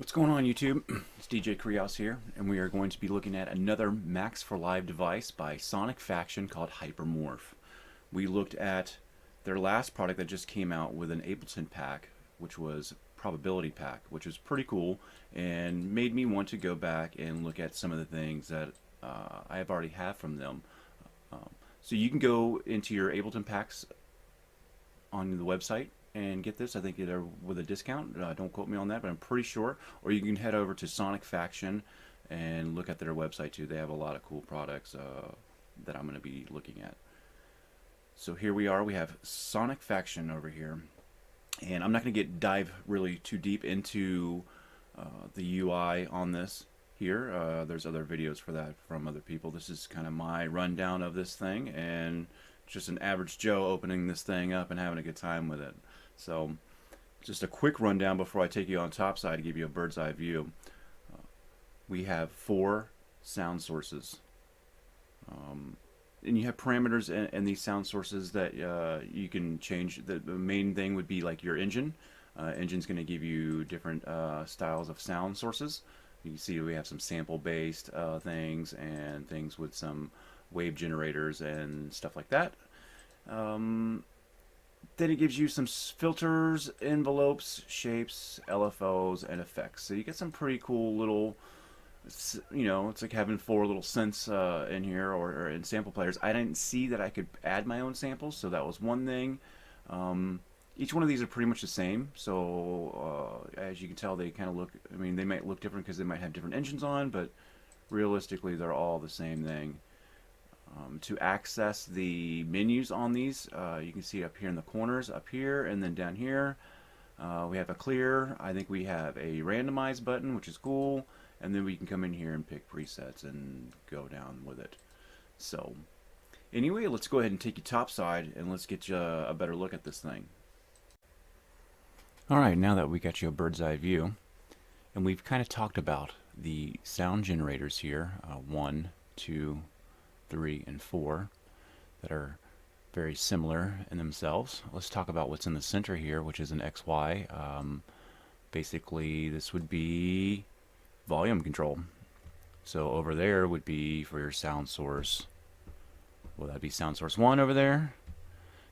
What's going on, YouTube? It's DJ Krios here, and we are going to be looking at another Max for Live device by Sonic Faction called Hypermorph. We looked at their last product that just came out with an Ableton pack, which was Probability Pack, which was pretty cool and made me want to go back and look at some of the things that I have already had from them. So you can go into your Ableton packs on the website and get this. I think they're with a discount. Don't quote me on that, but I'm pretty sure. Or you can head over to Sonic Faction and look at their website too. They have a lot of cool products that I'm going to be looking at. So here we are. We have Sonic Faction over here, and I'm not going to dive really too deep into the UI on this here. There's other videos for that from other people. This is kind of my rundown of this thing, and just an average Joe opening this thing up and having a good time with it. So just a quick rundown before I take you on top side to give you a bird's eye view. We have 4 sound sources, and you have parameters in these sound sources that you can change. The main thing would be like your engine. Engine's going to give you different styles of sound sources. You can see we have some sample based things and things with some wave generators and stuff like that. Then it gives you some filters, envelopes, shapes, LFOs, and effects. So you get some pretty cool little, you know, it's like having 4 little synths in here or in sample players. I didn't see that I could add my own samples, so that was one thing. Each one of these are pretty much the same, so as you can tell, they kind of look, I mean, they might look different because they might have different engines on, but realistically, they're all the same thing. To access the menus on these, you can see up here in the corners, up here, and then down here, we have a clear. I think we have a randomize button, which is cool, and then we can come in here and pick presets and go down with it. So, anyway, let's go ahead and take you topside, and let's get you a better look at this thing. Alright, now that we got you a bird's eye view, and we've kind of talked about the sound generators here, 1, 2, 3, and 4, that are very similar in themselves. Let's talk about what's in the center here, which is an XY. Basically, this would be volume control. So over there would be for your sound source. Well, that'd be sound source 1 over there,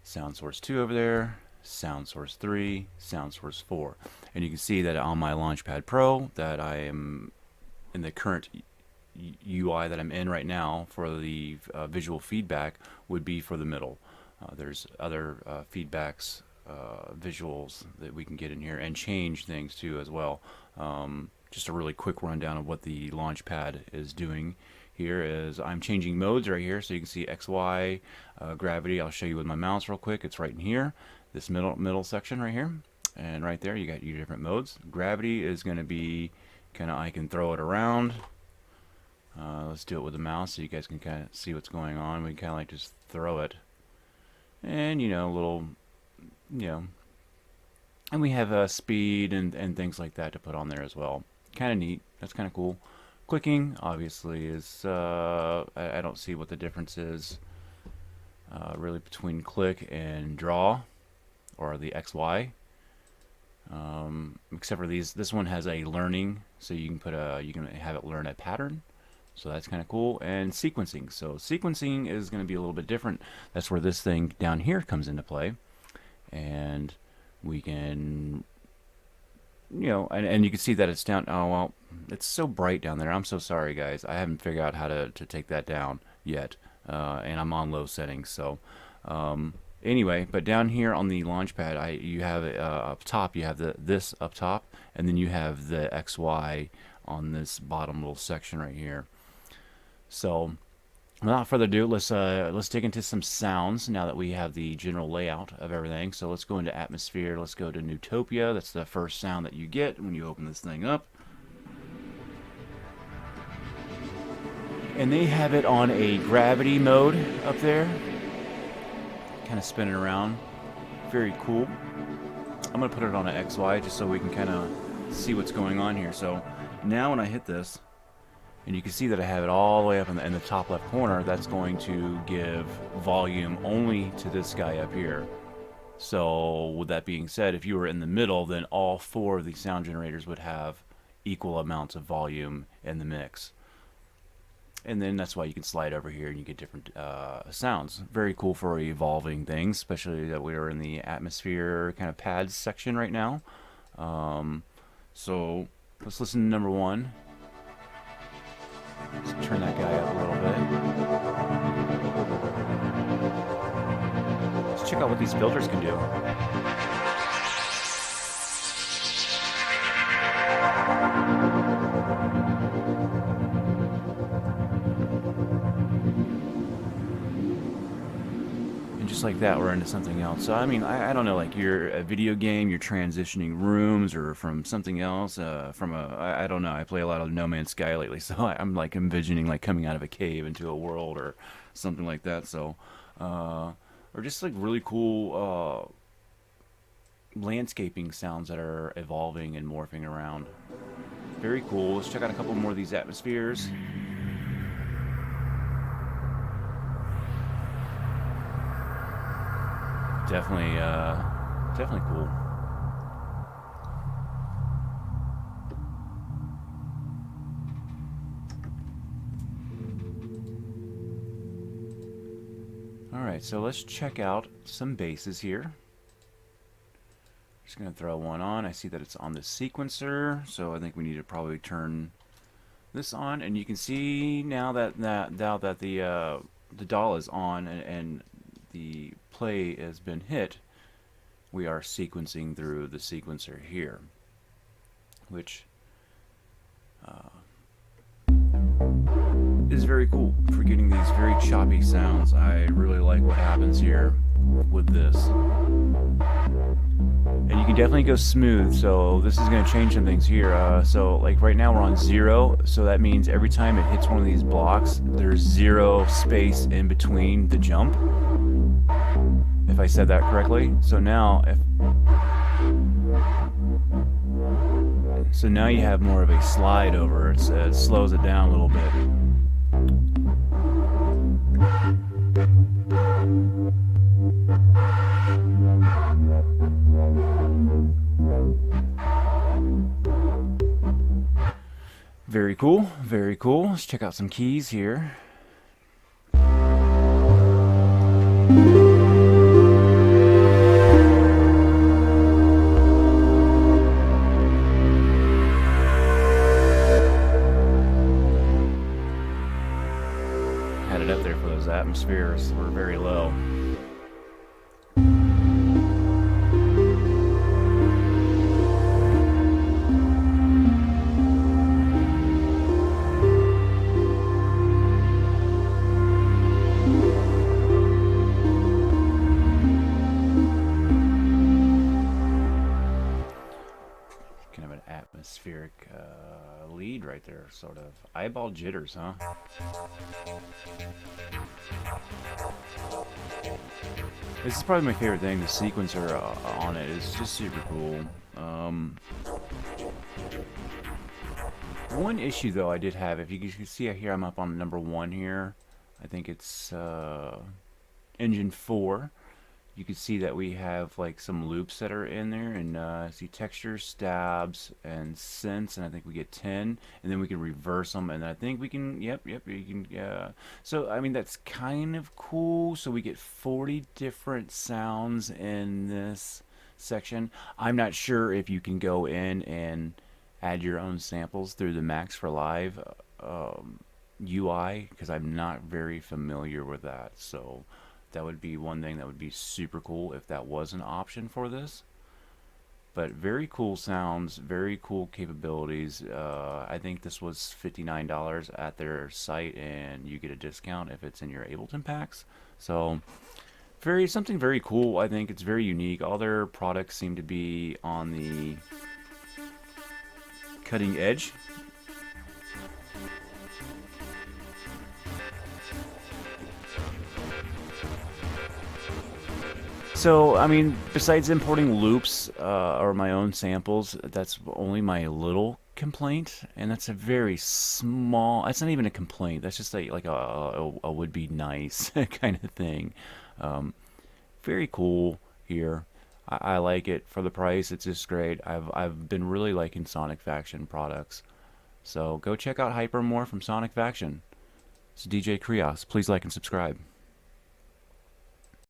sound source 2 over there, sound source 3, sound source 4. And you can see that on my Launchpad Pro that I am in the current UI that I'm in right now for the visual feedback would be for the middle. There's other feedbacks, visuals that we can get in here and change things too as well. Just a really quick rundown of what the Launchpad is doing here is I'm changing modes right here, so you can see XY gravity. I'll show you with my mouse real quick. It's right in here, this middle section right here, and right there you got your different modes. Gravity is going to be kind of, I can throw it around. Let's do it with the mouse so you guys can kind of see what's going on. We kind of like just throw it, and you know, little, you know, and we have speed and things like that to put on there as well. Kind of neat. That's kind of cool. Clicking obviously is I don't see what the difference is really between click and draw or the XY. Except for these, this one has a learning, so you can put you can have it learn a pattern. So that's kind of cool. And sequencing. So sequencing is going to be a little bit different. That's where this thing down here comes into play. And we can, you know, and you can see that it's down. Oh, well, it's so bright down there. I'm so sorry, guys. I haven't figured out how to take that down yet. And I'm on low settings. So anyway, but down here on the Launchpad, you have up top, you have this up top, and then you have the XY on this bottom little section right here. So, without further ado, let's dig into some sounds now that we have the general layout of everything. So let's go into Atmosphere. Let's go to Newtopia. That's the first sound that you get when you open this thing up. And they have it on a gravity mode up there, kind of spinning around. Very cool. I'm gonna put it on an XY just so we can kind of see what's going on here. So now when I hit this, and you can see that I have it all the way up in the top left corner, that's going to give volume only to this guy up here. So with that being said, if you were in the middle, then all 4 of these sound generators would have equal amounts of volume in the mix. And then that's why you can slide over here and you get different sounds. Very cool for evolving things, especially that we are in the atmosphere kind of pads section right now. So let's listen to number one. Let's turn that guy up a little bit. Let's check out what these filters can do. Just like that, we're into something else. So I mean, I don't know, like you're a video game, you're transitioning rooms or from something else, I don't know. I play a lot of No Man's Sky lately, so I'm like envisioning like coming out of a cave into a world or something like that. So, or just like really cool landscaping sounds that are evolving and morphing around. Very cool. Let's check out a couple more of these atmospheres. Definitely, definitely cool. Alright, so let's check out some basses here. Just going to throw one on. I see that it's on the sequencer, so I think we need to probably turn this on. And you can see now that the DAW is on and the play has been hit, we are sequencing through the sequencer here, which is very cool for getting these very choppy sounds. I really like what happens here with this. And you can definitely go smooth, so this is going to change some things here. So like right now we're on 0, so that means every time it hits one of these blocks, there's 0 space in between the jump. If I said that correctly. So now you have more of a slide over. It slows it down a little bit. Very cool, very cool. Let's check out some keys here. Had it up there for those atmospheres. We're very low. Atmospheric lead right there, sort of. Eyeball jitters, huh? This is probably my favorite thing. The sequencer on it is just super cool. One issue though I did have, if you can see here, I'm up on number 1 here. I think it's engine 4. You can see that we have like some loops that are in there, and see textures, stabs, and synths, and I think we get 10, and then we can reverse them, and I think we can, yep, you can, so I mean that's kind of cool. So we get 40 different sounds in this section. I'm not sure if you can go in and add your own samples through the Max for Live UI, because I'm not very familiar with that. So that would be one thing that would be super cool if that was an option for this. But very cool sounds, very cool capabilities. I think this was $59 at their site, and you get a discount if it's in your Ableton packs. So something very cool. I think it's very unique. All their products seem to be on the cutting edge. So, I mean, besides importing loops or my own samples, that's only my little complaint, and that's a very small, that's not even a complaint, that's just like a would be nice kind of thing. Very cool here. I like it for the price. It's just great. I've been really liking Sonic Faction products. So go check out Hypermorph from Sonic Faction. It's DJ Krios. Please like and subscribe.